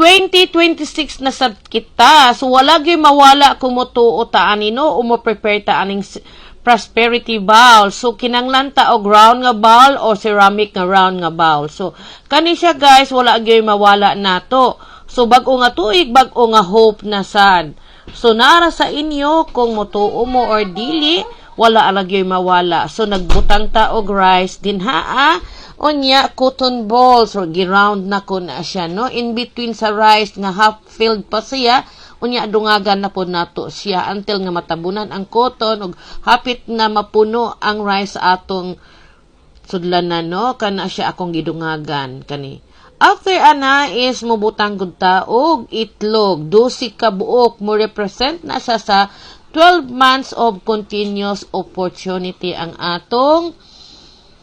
2026 na sad kita. So wala gyud mawala kung motuo ta anino o mo prepare ta aning prosperity bowl. So kinanglan ta og round nga bowl o ceramic nga round nga bowl. So kani siya guys, wala gyud mawala nato. So bag-o nga tuig, bag-o nga hope na sad. So nara sa inyo kung motuo mo or dili, wala alagyoy mawala. So nagbutang ta og rice din haa. Onya cotton balls or giround na ko na siya, no? In between sa rice nga half filled pa siya, unya dungagan na po nato siya until nga matabunan ang cotton ug hapit na mapuno ang rice atong sudlanan, no? Kana siya akong gidungagan kani. After ana is mubutang gud ta og itlog, 12 ka buok mo represent na siya sa 12 months of continuous opportunity ang atong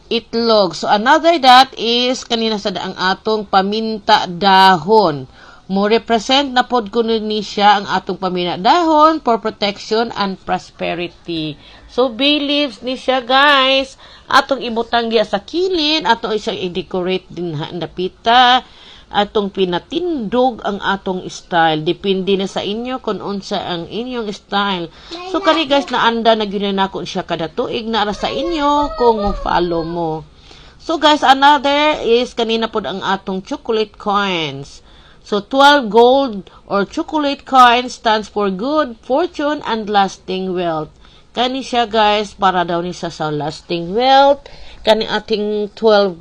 itlog. So another that is kanina sa ang atong paminta dahon. Mo represent na pod kuno ni siya ang atong paminta dahon for protection and prosperity. So bay leaves ni siya guys. Atong ibutang diya sa kilid, atong isang i-decorate din napita. Atong pinatindog ang atong style. Depende na sa inyo kung unsa ang inyong style. So, kani guys, naanda na gyud na ko siya kada tuig na sa inyo kung follow mo. So, guys, another is kanina pod ang atong chocolate coins. So, 12 gold or chocolate coins stands for good fortune and lasting wealth. Kani siya, guys, para daw ni sa lasting wealth. Kani ating 12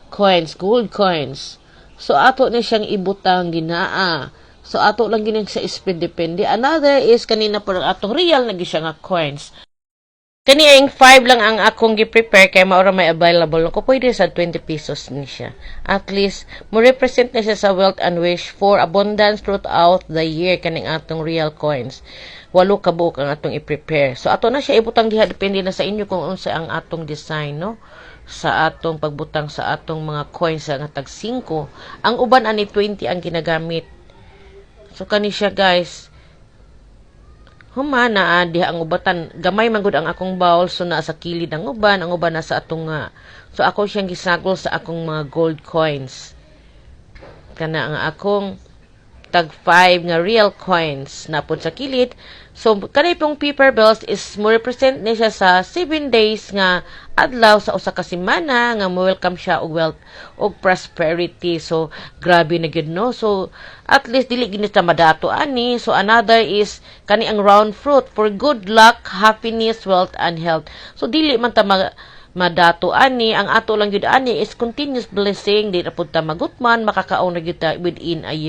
coins, gold coins. So, ato na siyang ibutang ginaa. So, ato lang ginang sa spread depende. Another is, kanina po atong real na siya nga coins. Kani ang 5 lang ang akong gi-prepare kaya maura may available ko. Pwede sa 20 pesos ni siya. At least, mo represent na siya sa wealth and wish for abundance throughout the year kaning atong real coins. 8 ka buok ang atong i-prepare. So, ato na siya ibutang diha. Depende na sa inyo kung unsa ang atong design, no? Sa atong pagbutang sa atong mga coins nga tag 5. Ang uban ani 20 ang ginagamit. So kani siya guys. Humana diha ang ubatan. Gamay man gud ang akong bowl so naa sa kilid ang uban na sa atong nga. So ako siyang gisagol sa akong mga gold coins. Kana ang akong tag 5 nga real coins na po sa kilid. So, kanay pong paper bills is mo represent niya siya sa 7 days nga adlaw sa usa ka semana nga mo welcome siya og wealth og prosperity. So, grabe na gyud no. So, at least dili gid ta madato ani. So, another is kani ang round fruit for good luck, happiness, wealth and health. So, dili man ta madato ani. Ang ato lang gyud ani is continuous blessing. Di ra pud ta magutman, makakaon ra gyud ta within a year.